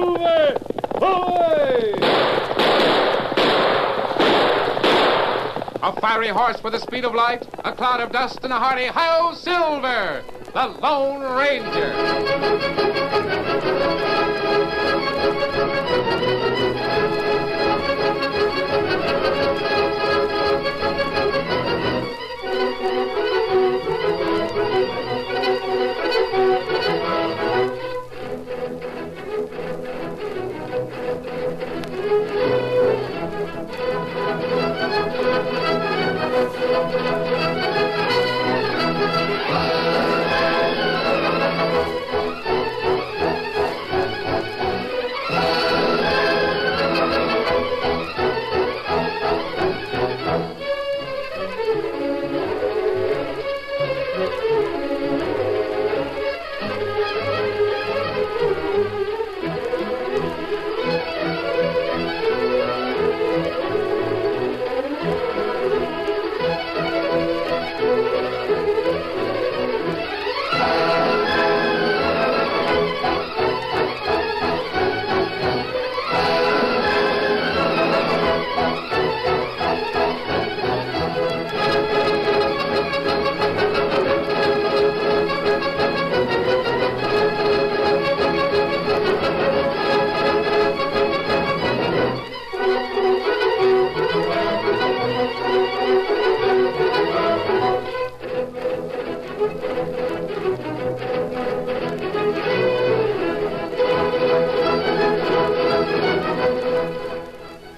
Silver! Away! A fiery horse with the speed of light, a cloud of dust, and a hearty Hi-Yo Silver, the Lone Ranger.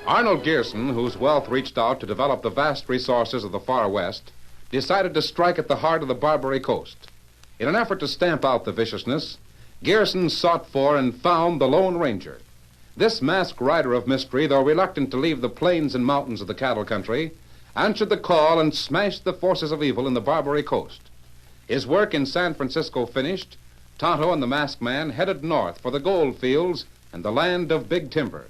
Arnold Gearson, whose wealth reached out to develop the vast resources of the Far West, decided to strike at the heart of the Barbary Coast. In an effort to stamp out the viciousness, Gearson sought for and found the Lone Ranger. This masked rider of mystery, though reluctant to leave the plains and mountains of the cattle country, answered the call and smashed the forces of evil in the Barbary Coast. His work in San Francisco finished, Tonto and the masked man headed north for the gold fields and the land of big timber.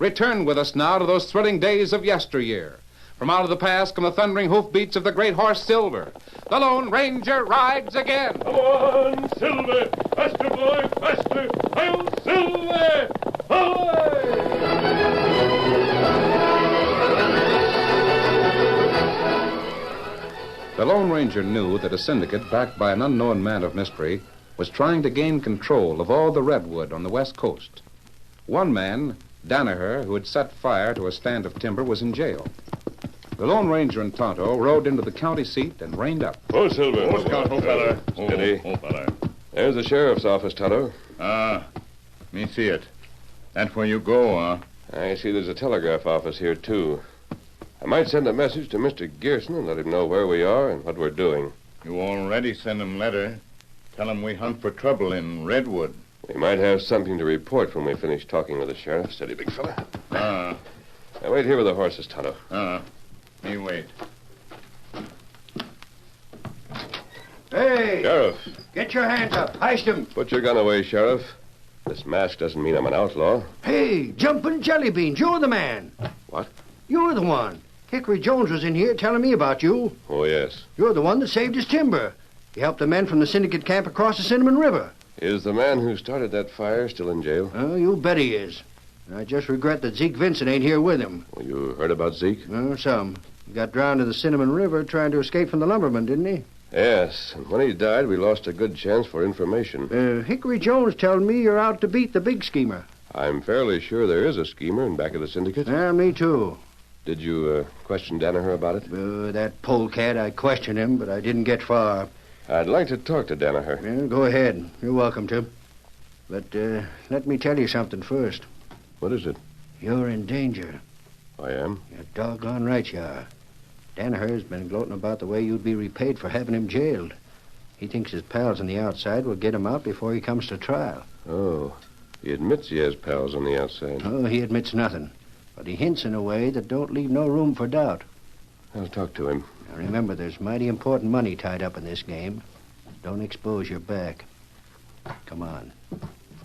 Return with us now to those thrilling days of yesteryear. From out of the past come the thundering hoofbeats of the great horse Silver. The Lone Ranger rides again. Come on, Silver! Faster, boy, faster! Hi-Yo Silver! Away! The Lone Ranger knew that a syndicate backed by an unknown man of mystery was trying to gain control of all the redwood on the west coast. One man, Danaher, who had set fire to a stand of timber, was in jail. The Lone Ranger and Tonto rode into the county seat and reined up. Oh, Silver. Oh, fella. Steady. Fella. There's the sheriff's office, Tonto. Me see it. That's where you go, huh? I see there's a telegraph office here, too. I might send a message to Mr. Gearson and let him know where we are and what we're doing. You already sent him letter. Tell him we hunt for trouble in Redwood. We might have something to report when we finish talking with the sheriff. Steady, big fella. Now wait here with the horses, Tonto. Me wait. Hey! Sheriff. Get your hands up. Heist him. Put your gun away, Sheriff. This mask doesn't mean I'm an outlaw. Hey, Jumpin' Jelly Beans, you're the man. What? You're the one. Hickory Jones was in here telling me about you. Oh, yes. You're the one that saved his timber. You helped the men from the syndicate camp across the Cinnamon River. Is the man who started that fire still in jail? Oh, you bet he is. I just regret that Zeke Vincent ain't here with him. Well, you heard about Zeke? Some. He got drowned in the Cinnamon River trying to escape from the lumbermen, didn't he? Yes, and when he died, we lost a good chance for information. Hickory Jones telling me you're out to beat the big schemer. I'm fairly sure there is a schemer in back of the syndicate. Me too. Did you question Danaher about it? That polecat, I questioned him, but I didn't get far. I'd like to talk to Danaher. Yeah, go ahead. You're welcome to. But let me tell you something first. What is it? You're in danger. I am? You're doggone right you are. Danaher's been gloating about the way you'd be repaid for having him jailed. He thinks his pals on the outside will get him out before he comes to trial. Oh, he admits he has pals on the outside. Oh, he admits nothing. But he hints in a way that don't leave no room for doubt. I'll talk to him. Now remember, there's mighty important money tied up in this game. Don't expose your back. Come on.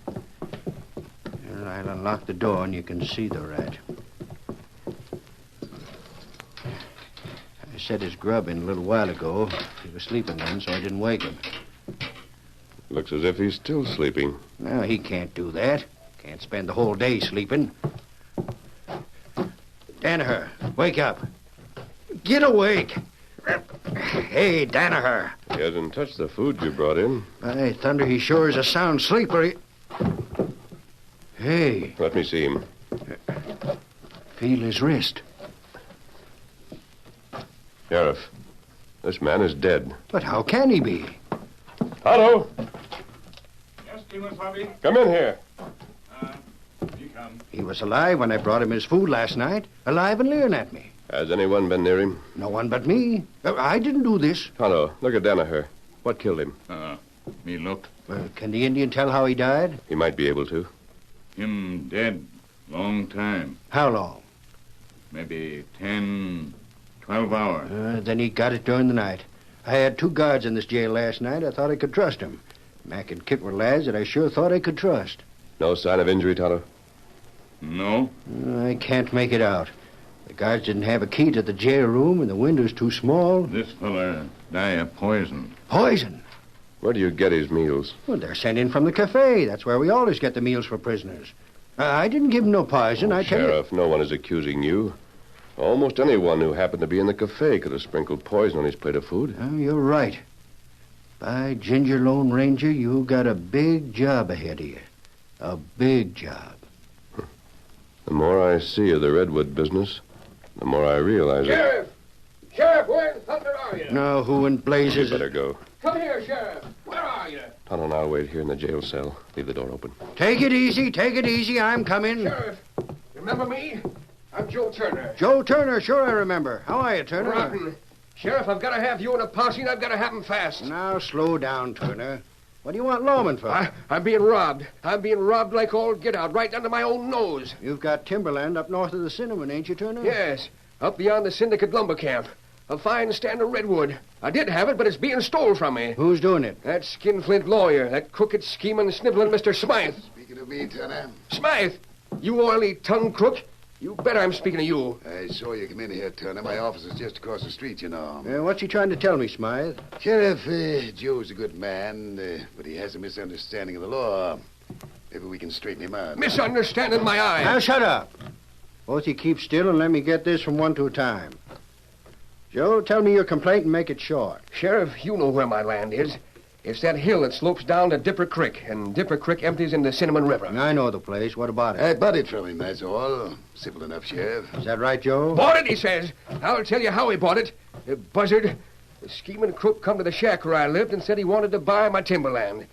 Well, I'll unlock the door and you can see the rat. I set his grub in a little while ago. He was sleeping then, so I didn't wake him. Looks as if he's still sleeping. No, he can't do that. Can't spend the whole day sleeping. Danaher, wake up. Get awake. Hey, Danaher. He hasn't touched the food you brought in. By thunder, he sure is a sound sleeper. Hey, Let me see him. feel his wrist. Sheriff, this man is dead. But how can he be? Otto, Yes, Kemosabe? come in here. He come. He was alive when I brought him his food last night. Alive and leering at me. Has anyone been near him? No one but me. I didn't do this. Tonto, look at Danaher. What killed him? Me look. Can the Indian tell how he died? He might be able to. Him dead. Long time. How long? Maybe 10, 12 hours. Then he got it during the night. I had 2 guards in this jail last night. I thought I could trust them. Mac and Kit were lads that I sure thought I could trust. No sign of injury, Tonto? No? I can't make it out. The guards didn't have a key to the jail room, and the window's too small. This fella die of poison. Poison. Where do you get his meals? Well, they're sent in from the cafe. That's where we always get the meals for prisoners. I didn't give him no poison, I tell you. Sheriff, no one is accusing you. Almost anyone who happened to be in the cafe could have sprinkled poison on his plate of food. Oh, you're right. By Ginger Lone Ranger, you got a big job ahead of you. A big job. The more I see of the Redwood business, the more I realize Sheriff! Sheriff, where in thunder are you? Now, who in it. You blazes... better go. Come here, Sheriff. Where are you? Tonto and I'll wait here in the jail cell. Leave the door open. Take it easy, take it easy. I'm coming. Sheriff, remember me? I'm Joe Turner. Joe Turner, sure I remember. How are you, Turner? Rotten. Sheriff, I've got to have you in a posse, and I've got to have 'em fast. Now, slow down, Turner. What do you want lawmen for? I'm being robbed. I'm being robbed like all get out, right under my own nose. You've got timberland up north of the Cinnamon, ain't you, Turner? Yes, up beyond the Syndicate lumber camp. A fine stand of redwood. I did have it, but it's being stole from me. Who's doing it? That skinflint lawyer, that crooked, scheming, sniveling Mr. Smythe. Speaking of me, Turner, Smythe, you oily tongue crook. You bet I'm speaking of you. I saw you come in here, Turner. My office is just across the street, you know. What's he trying to tell me, Smythe? Sheriff, Joe's a good man, but he has a misunderstanding of the law. Maybe we can straighten him out. Misunderstanding my eye. Now, shut up. Both you keep still and let me get this from one to a time. Joe, tell me your complaint and make it short. Sheriff, you know where my land is. It's that hill that slopes down to Dipper Creek, and Dipper Creek empties into Cinnamon River. I know the place. What about it? I bought it from him, that's all. Simple enough, Sheriff. Is that right, Joe? Bought it, he says. I'll tell you how he bought it. The buzzard, the scheming crook come to the shack where I lived and said he wanted to buy my timberland.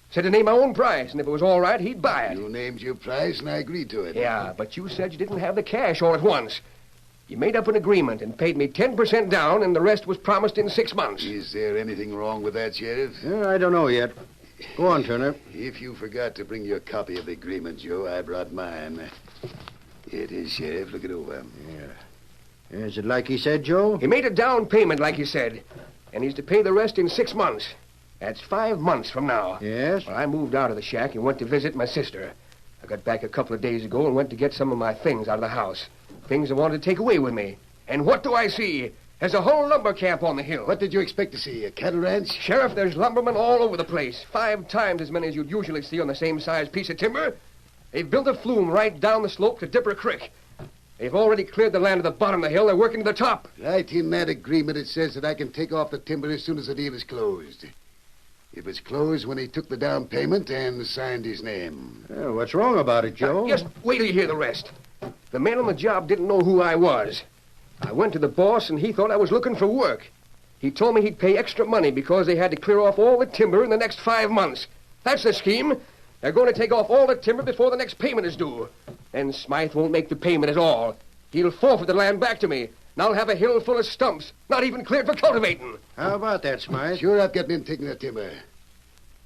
Said to name my own price, and if it was all right, he'd buy it. You named your price, and I agreed to it. Yeah, but you said you didn't have the cash all at once. You made up an agreement and paid me 10% down, and the rest was promised in 6 months. Is there anything wrong with that, Sheriff? I don't know yet. Go on, Turner. If you forgot to bring your copy of the agreement, Joe, I brought mine. Here it is, Sheriff. Look it over. Is it like he said, Joe? He made a down payment, like he said, and he's to pay the rest in 6 months. That's 5 months from now. Yes? Well, I moved out of the shack and went to visit my sister. I got back a couple of days ago and went to get some of my things out of the house. Things I wanted to take away with me. And what do I see? There's a whole lumber camp on the hill. What did you expect to see? A cattle ranch? Sheriff, there's lumbermen all over the place. 5 times as many as you'd usually see on the same size piece of timber. They've built a flume right down the slope to Dipper Creek. They've already cleared the land at the bottom of the hill. They're working to the top. Right in that agreement, it says that I can take off the timber as soon as the deal is closed. It was closed when he took the down payment and signed his name. What's wrong about it, Joe? Just wait till you hear the rest. The man on the job didn't know who I was. I went to the boss, and he thought I was looking for work. He told me he'd pay extra money because they had to clear off all the timber in the next 5 months. That's the scheme. They're going to take off all the timber before the next payment is due. Then Smythe won't make the payment at all. He'll forfeit the land back to me, and I'll have a hill full of stumps, not even cleared for cultivating. How about that, Smythe? Sure, I've gotten in taking the timber.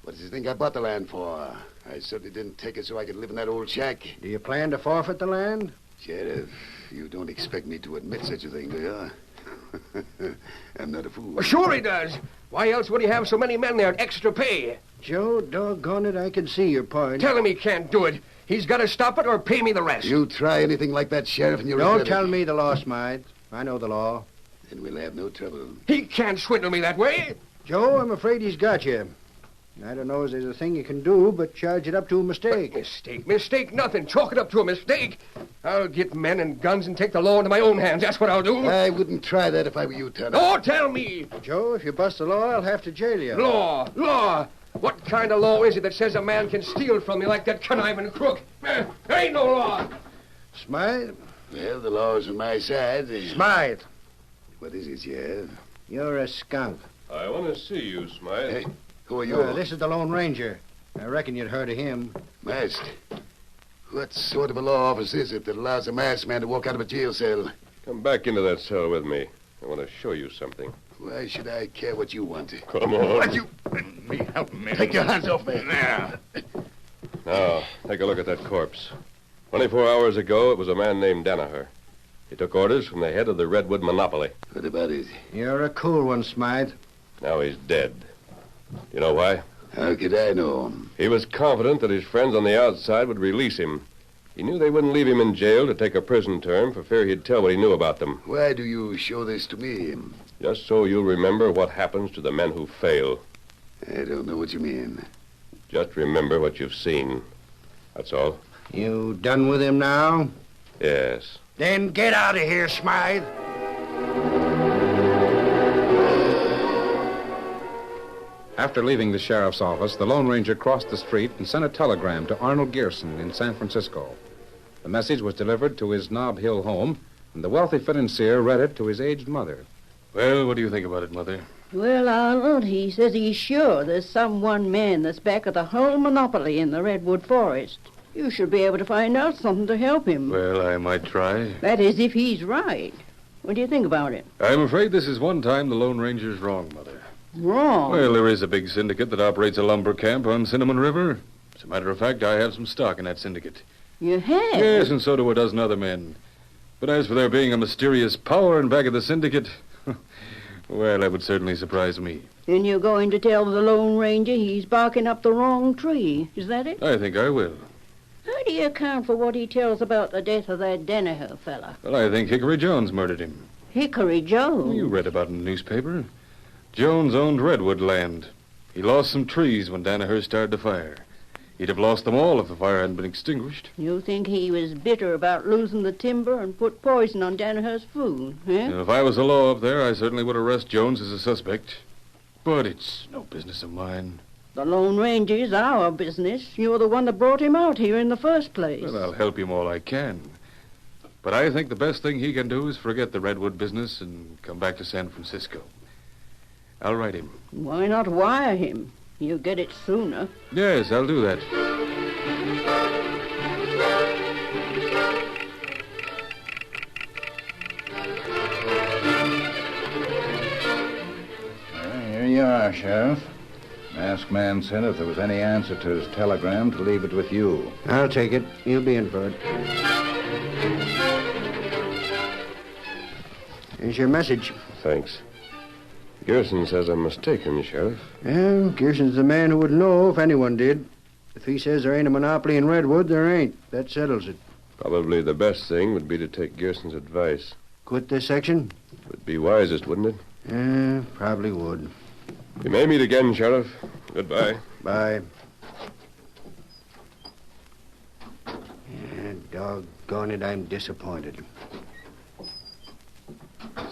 What does he think I bought the land for? I certainly didn't take it so I could live in that old shack. Do you plan to forfeit the land? Sheriff, you don't expect me to admit such a thing, do you? I'm not a fool. Well, sure he does. Why else would he have so many men there at extra pay? Joe, doggone it, I can see your point. Tell him he can't do it. He's got to stop it or pay me the rest. You try anything like that, Sheriff, and you'll Don't regret tell it. me the law, Smythe. I know the law. Then we'll have no trouble. He can't swindle me that way. Joe, I'm afraid he's got you. I don't know if there's a thing you can do but charge it up to a mistake. Mistake? Mistake nothing. Chalk it up to a mistake. I'll get men and guns and take the law into my own hands. That's what I'll do. I wouldn't try that if I were you, Tonto. Oh, tell me. Joe, if you bust the law, I'll have to jail you. Law. What kind of law is it that says a man can steal from me like that conniving crook? There ain't no law. Smythe? Well, the law's on my side. Smythe. What is it, Sheriff? You're a skunk. I want to see you, Smythe. Hey, who are you? This is the Lone Ranger. I reckon you'd heard of him. Masked. What sort of a law office is it that allows a masked man to walk out of a jail cell? Come back into that cell with me. I want to show you something. Why should I care what you want? Come on. What you... Help me. Take your hands off me. Now. Now, take a look at that corpse. 24 hours ago, it was a man named Danaher. He took orders from the head of the Redwood Monopoly. What about it? You're a cool one, Smythe. Now he's dead. Do you know why? How could I know? He was confident that his friends on the outside would release him. He knew they wouldn't leave him in jail to take a prison term for fear he'd tell what he knew about them. Why do you show this to me? Just so you'll remember what happens to the men who fail. I don't know what you mean. Just remember what you've seen. That's all. You done with him now? Yes. Then get out of here, Smythe. After leaving the sheriff's office, the Lone Ranger crossed the street and sent a telegram to Arnold Gearson in San Francisco. The message was delivered to his Nob Hill home, and the wealthy financier read it to his aged mother. Well, what do you think about it, Mother? Well, Arnold, he says he's sure there's some one man that's back of the whole monopoly in the Redwood Forest. You should be able to find out something to help him. Well, I might try. That is, if he's right. What do you think about it? I'm afraid this is one time the Lone Ranger's wrong, Mother. Wrong? Well, there is a big syndicate that operates a lumber camp on Cinnamon River. As a matter of fact, I have some stock in that syndicate. You have? Yes, and so do a dozen other men. But as for there being a mysterious power in back of the syndicate, well, that would certainly surprise me. Then you're going to tell the Lone Ranger he's barking up the wrong tree. Is that it? I think I will. How do you account for what he tells about the death of that Danaher fella? Well, I think Hickory Jones murdered him. Hickory Jones? You read about it in the newspaper. Jones owned Redwood land. He lost some trees when Danaher started the fire. He'd have lost them all if the fire hadn't been extinguished. You think he was bitter about losing the timber and put poison on Danaher's food, eh? And if I was the law up there, I certainly would arrest Jones as a suspect. But it's no business of mine. The Lone Ranger's our business. You're the one that brought him out here in the first place. Well, I'll help him all I can. But I think the best thing he can do is forget the Redwood business and come back to San Francisco. I'll write him. Why not wire him? You'll get it sooner. Yes, I'll do that. Here you are, Sheriff. Masked man said if there was any answer to his telegram to leave it with you. I'll take it. You'll be in for it. Here's your message. Thanks. Gerson says I'm mistaken, Sheriff. Well, Gearson's the man who would know if anyone did. If he says there ain't a monopoly in Redwood, there ain't. That settles it. Probably the best thing would be to take Gerson's advice. Quit this section? Would be wisest, wouldn't it? Probably would. We may meet again, Sheriff. Goodbye. Bye. Yeah, doggone it, I'm disappointed.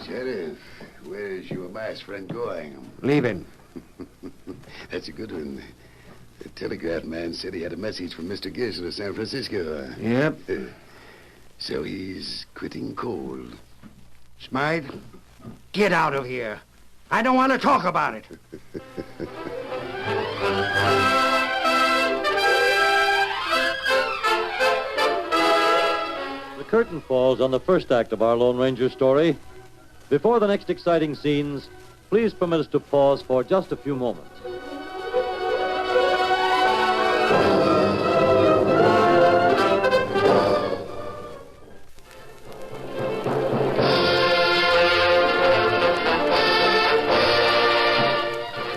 Sheriff, where's your masked friend going? Leaving. That's a good one. The telegraph man said he had a message from Mr. Gerson of San Francisco. Yep. So he's quitting cold. Smythe, get out of here. I don't want to talk about it. The curtain falls on the first act of our Lone Ranger story. Before the next exciting scenes, please permit us to pause for just a few moments.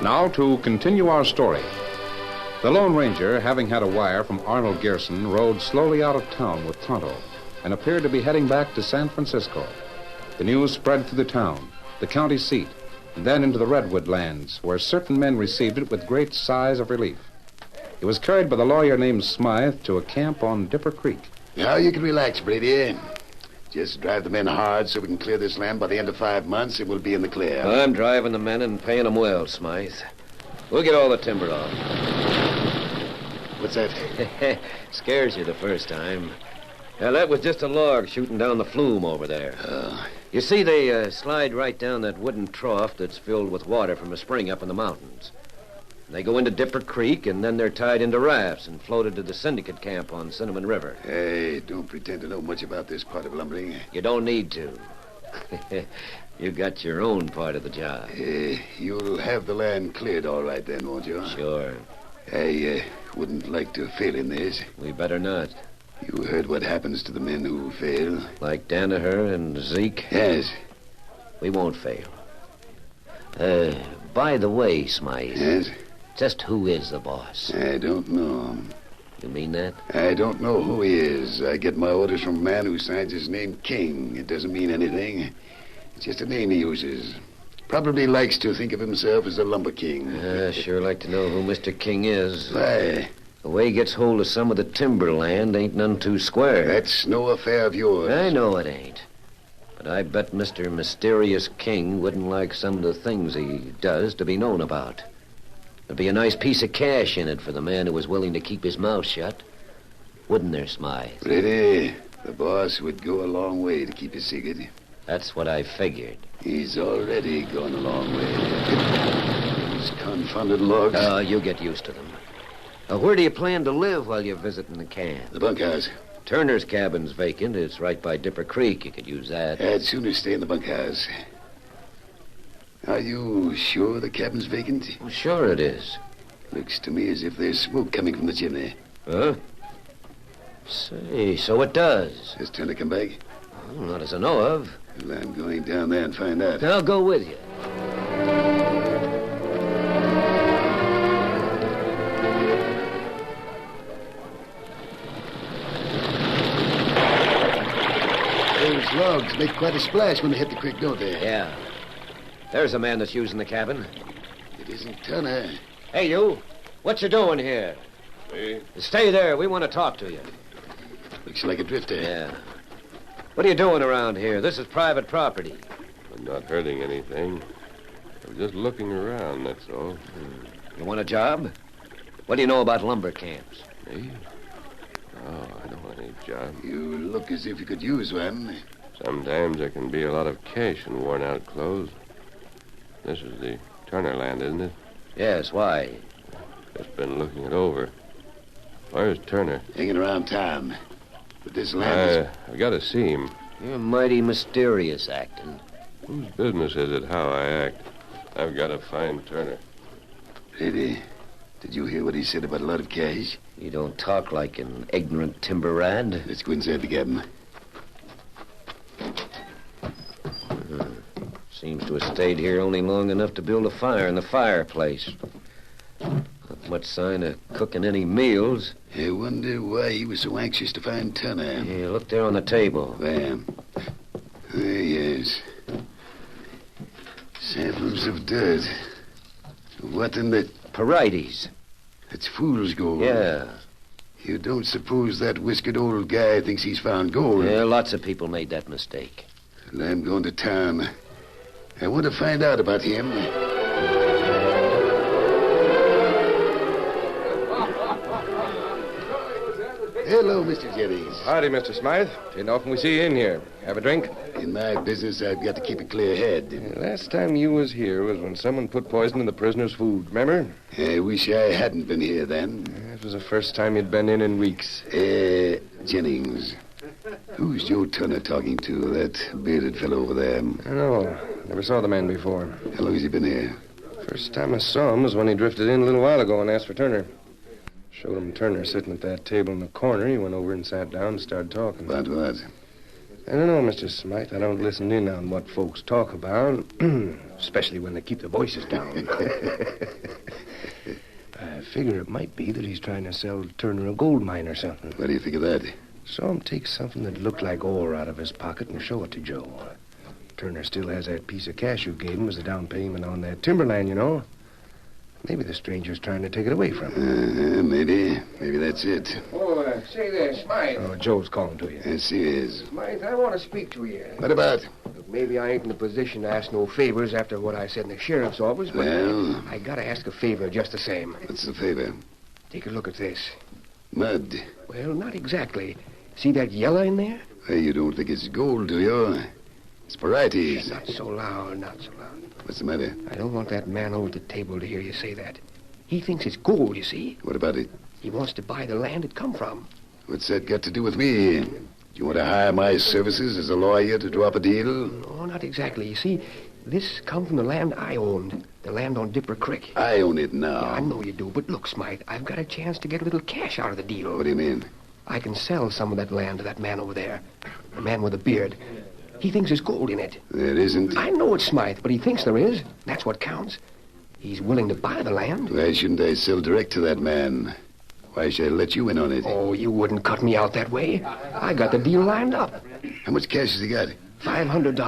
Now to continue our story. The Lone Ranger, having had a wire from Arnold Gearson, rode slowly out of town with Tonto and appeared to be heading back to San Francisco. The news spread through the town, the county seat, and then into the redwood lands, where certain men received it with great sighs of relief. It was carried by the lawyer named Smythe to a camp on Dipper Creek. Now you can relax, Brady. Just drive the men hard so we can clear this land by the end of 5 months, and we'll be in the clear. I'm driving the men and paying them well, Smythe. We'll get all the timber off. What's that? Scares you the first time. Now, that was just a log shooting down the flume over there. You see, they slide right down that wooden trough that's filled with water from a spring up in the mountains. They go into Dipper Creek, and then they're tied into rafts and floated to the syndicate camp on Cinnamon River. Hey, don't pretend to know much about this part of lumbering. You don't need to. You got your own part of the job. You'll have the land cleared all right then, won't you? Sure. I wouldn't like to fail in this. We better not. You heard what happens to the men who fail? Like Danaher and Zeke? Yes. We won't fail. By the way, Smythe. Yes? Just who is the boss? I don't know. You mean that? I don't know who he is. I get my orders from a man who signs his name King. It doesn't mean anything. It's just a name he uses. Probably likes to think of himself as a lumber king. I sure like to know who Mr. King is. Why? The way he gets hold of some of the timberland ain't none too square. That's no affair of yours. I know it ain't. But I bet Mr. Mysterious King wouldn't like some of the things he does to be known about. There'd be a nice piece of cash in it for the man who was willing to keep his mouth shut. Wouldn't there, Smythe? Pretty. The boss would go a long way to keep his secret. That's what I figured. He's already gone a long way. Those confounded logs. Oh, you get used to them. Where do you plan to live while you're visiting the camp? The bunkhouse. Turner's cabin's vacant. It's right by Dipper Creek. You could use that. I'd sooner stay in the bunkhouse. Are you sure the cabin's vacant? Well, sure it is. Looks to me as if there's smoke coming from the chimney. Huh? Say, so it does. Has Turner come back? Well, not as I know of. Well, I'm going down there and find out. I'll go with you. Those logs make quite a splash when they hit the creek, don't they? Yeah. There's a man that's using the cabin. It isn't Turner. Hey, you. What you doing here? Me? Stay there. We want to talk to you. Looks like a drifter. Yeah. What are you doing around here? This is private property. I'm not hurting anything. I'm just looking around, that's all. You want a job? What do you know about lumber camps? Me? Oh, I don't want any job. You look as if you could use one. Sometimes there can be a lot of cash in worn-out clothes. This is the Turner land, isn't it? Yes, why? Just been looking it over. Where's Turner? Hanging around town. But this land I've got to see him. You're mighty mysterious acting. Whose business is it how I act? I've got to find Turner. Lady, did you hear what he said about a lot of cash? You don't talk like an ignorant timber rad. Let's go inside the cabin. Seems to have stayed here only long enough to build a fire in the fireplace. Not much sign of cooking any meals. I wonder why he was so anxious to find Turner. Yeah, look there on the table. There. There he is. Samples of dirt. What in the... Parites. It's fool's gold. Yeah. You don't suppose that whiskered old guy thinks he's found gold? Yeah, lots of people made that mistake. Well, I'm going to town. I want to find out about him. Hello, Mr. Jennings. Howdy, Mr. Smythe. Ain't often we see you in here. Have a drink? In my business, I've got to keep a clear head. Last time you was here was when someone put poison in the prisoner's food, remember? I wish I hadn't been here then. It was the first time you'd been in weeks. Jennings. Who's Joe Turner talking to, that bearded fellow over there? I don't know. Never saw the man before. How long has he been here? First time I saw him was when he drifted in a little while ago and asked for Turner. Showed him Turner sitting at that table in the corner. He went over and sat down and started talking. About what? I don't know, Mr. Smythe. I don't listen in on what folks talk about, especially when they keep their voices down. I figure it might be that he's trying to sell Turner a gold mine or something. What do you think of that? Saw him take something that looked like ore out of his pocket and show it to Joe. Turner still has that piece of cash you gave him as a down payment on that timberland, you know. Maybe the stranger's trying to take it away from him. Maybe. Maybe that's it. Oh, say there, Smythe. Oh, Joe's calling to you. Yes, he is. Smythe, I want to speak to you. What about? Look, maybe I ain't in the position to ask no favors after what I said in the sheriff's office, but Well? I gotta ask a favor just the same. What's the favor? Take a look at this. Mud. Well, not exactly. See that yellow in there? Hey, you don't think it's gold, do you? It's varieties. Not so loud, not so loud. What's the matter? I don't want that man over at the table to hear you say that. He thinks it's gold, you see. What about it? He wants to buy the land it come from. What's that got to do with me? Do you want to hire my services as a lawyer to draw up a deal? No, not exactly. You see, this come from the land I owned. The land on Dipper Creek. I own it now. Yeah, I know you do, but look, Smythe, I've got a chance to get a little cash out of the deal. What do you mean? I can sell some of that land to that man over there. The man with the beard. He thinks there's gold in it. There isn't. I know it's Smythe, but he thinks there is. That's what counts. He's willing to buy the land. Why shouldn't I sell direct to that man? Why should I let you in on it? Oh, you wouldn't cut me out that way. I got the deal lined up. How much cash has he got? $500.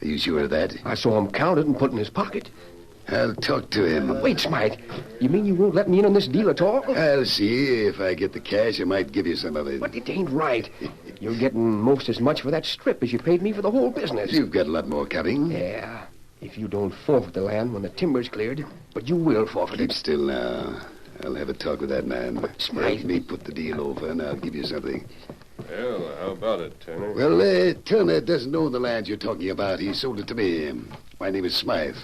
Are you sure of that? I saw him count it and put it in his pocket. I'll talk to him. Wait, Smythe. You mean you won't let me in on this deal at all? I'll see. If I get the cash, I might give you some of it. But it ain't right. You're getting most as much for that strip as you paid me for the whole business. You've got a lot more coming. Yeah, if you don't forfeit the land when the timber's cleared. But you will forfeit Keep it. still now. I'll have a talk with that man. Smythe. Help me put the deal over, and I'll give you something. Well, how about it, Turner? Well, Turner doesn't own the land you're talking about. He sold it to me. My name is Smythe.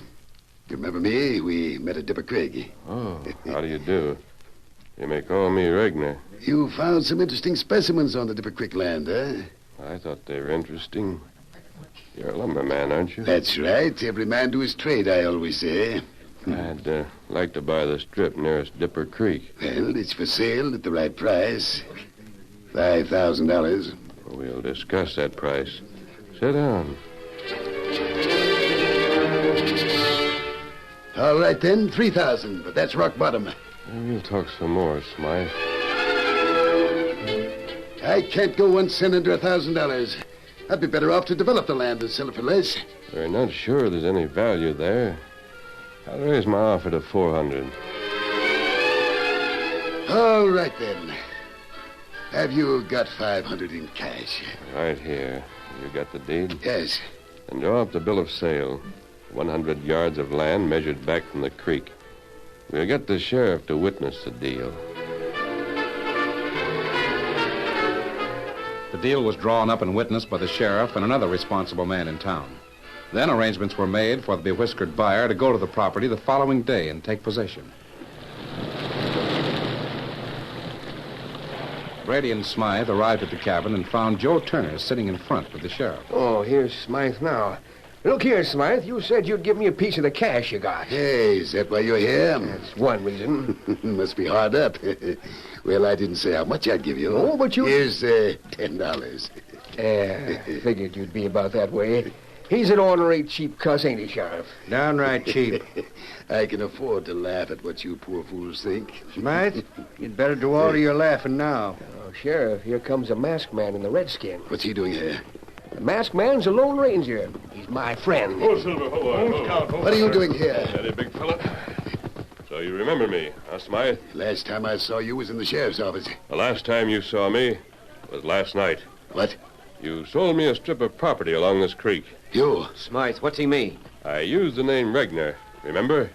You remember me? We met at Dipper Creek. Oh, how do you do? You may call me Regner. You found some interesting specimens on the Dipper Creek land, huh? I thought they were interesting. You're a lumberman, aren't you? That's right. Every man to his trade, I always say. I'd like to buy the strip nearest Dipper Creek. Well, it's for sale at the right price. $5,000. We'll discuss that price. Sit down. All right, then, $3,000. But that's rock bottom. We'll talk some more, Smythe. I can't go 1 cent under $1,000. I'd be better off to develop the land and sell it for less. We're not sure there's any value there. I'll raise my offer to $400. All right, then. Have you got $500 in cash? Right here. You got the deed? Yes. And draw up the bill of sale. 100 yards of land measured back from the creek. We'll get the sheriff to witness the deal. The deal was drawn up and witnessed by the sheriff and another responsible man in town. Then arrangements were made for the bewhiskered buyer to go to the property the following day and take possession. Brady and Smythe arrived at the cabin and found Joe Turner sitting in front with the sheriff. Oh, here's Smythe now. Look here, Smythe. You said you'd give me a piece of the cash you got. Hey, is that why you're here? That's one reason. Must be hard up. Well, I didn't say how much I'd give you. Oh, but you... Here's $10. Figured you'd be about that way. He's an ornery cheap cuss, ain't he, Sheriff? Downright cheap. I can afford to laugh at what you poor fools think. Smythe, you'd better do all of your laughing now. Oh, Sheriff, here comes a masked man in the redskin. What's he doing here? The masked man's a Lone Ranger. He's my friend. Oh, Silver, hold on. What are you doing here? Steady, big fella. So you remember me, huh, Smythe? Last time I saw you was in the sheriff's office. The last time you saw me was last night. What? You sold me a strip of property along this creek. You? Smythe, what's he mean? I used the name Regner, remember?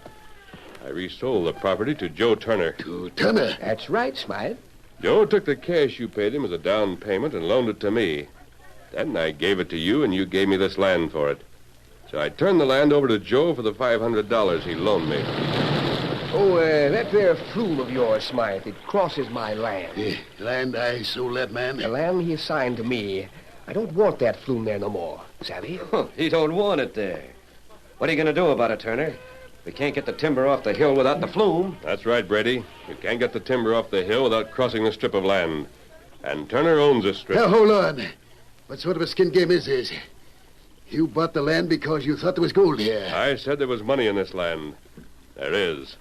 I resold the property to Joe Turner. To Turner? That's right, Smythe. Joe took the cash you paid him as a down payment and loaned it to me. Then I gave it to you, and you gave me this land for it. So I turned the land over to Joe for the $500 he loaned me. Oh, that there flume of yours, Smythe, it crosses my land. The land I sold that man? The land he assigned to me. I don't want that flume there no more, savvy? He don't want it there. What are you going to do about it, Turner? We can't get the timber off the hill without the flume. That's right, Brady. You can't get the timber off the hill without crossing the strip of land. And Turner owns this strip. Now, hold on. What sort of a skin game is this? You bought the land because you thought there was gold here. I said there was money in this land. There is.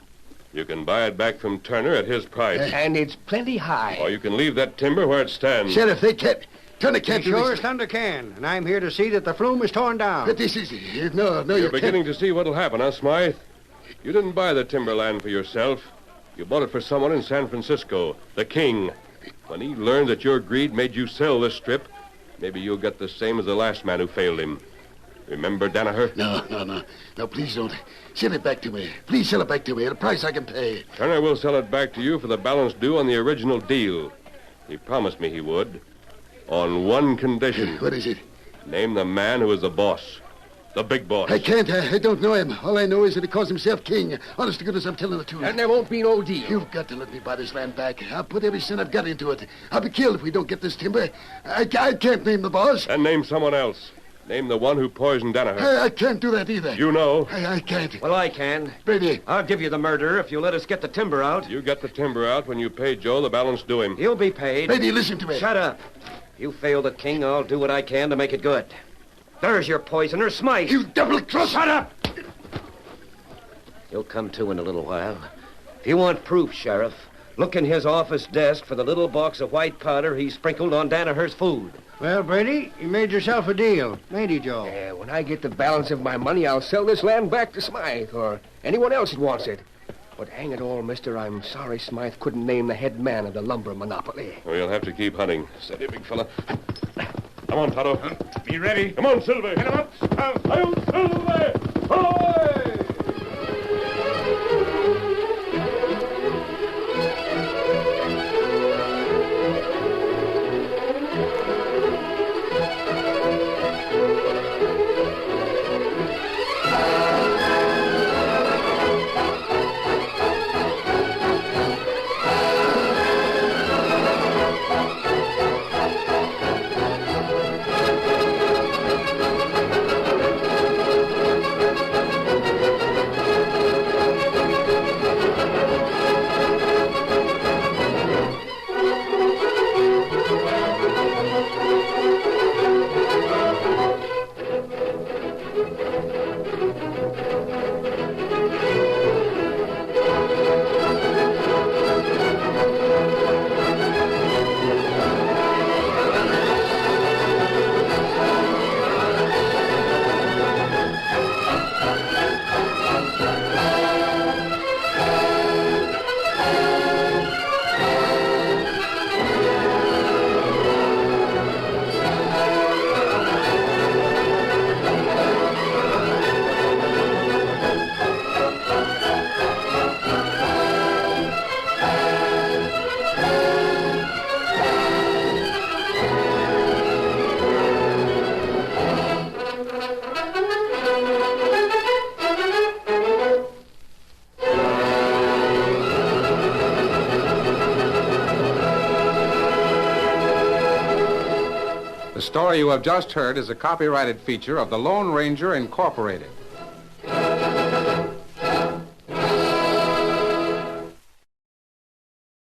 You can buy it back from Turner at his price. And it's plenty high. Or you can leave that timber where it stands. Sheriff, they can't. Turner can't do sure this. as thunder can, and I'm here to see that the flume is torn down. But this is... No, You're you beginning to see what'll happen, huh, Smythe? You didn't buy the timberland for yourself. You bought it for someone in San Francisco, the king. When he learned that your greed made you sell this strip, maybe you'll get the same as the last man who failed him. Remember Danaher? No. No, please don't. Sell it back to me. Please sell it back to me at a price I can pay. Turner will sell it back to you for the balance due on the original deal. He promised me he would. On one condition. What is it? Name the man who is the boss. The big boss. I can't. I don't know him. All I know is that he calls himself king. Honest to goodness, I'm telling the truth. And there won't be no deal. You've got to let me buy this land back. I'll put every cent I've got into it. I'll be killed if we don't get this timber. I can't name the boss. And name someone else. Name the one who poisoned Danaher. I can't do that either. You know. I can't. Well, I can. Brady. I'll give you the murder if you let us get the timber out. You get the timber out when you pay Joe the balance due him. He'll be paid. Brady, listen to me. Shut up. You fail the king, I'll do what I can to make it good. There's your poisoner, Smythe. You double-cross. Shut up! He'll come to in a little while. If you want proof, Sheriff, look in his office desk for the little box of white powder he sprinkled on Danaher's food. Well, Brady, you made yourself a deal, ain't he, Joe? Yeah, when I get the balance of my money, I'll sell this land back to Smythe or anyone else that wants it. But hang it all, mister, I'm sorry Smythe couldn't name the head man of the lumber monopoly. We'll have to keep hunting. Steady, big fella. Come on, Tonto. Be ready. Come on, Silver. Hit him up. Hail Silver! Ahoy! The story you have just heard is a copyrighted feature of the Lone Ranger Incorporated.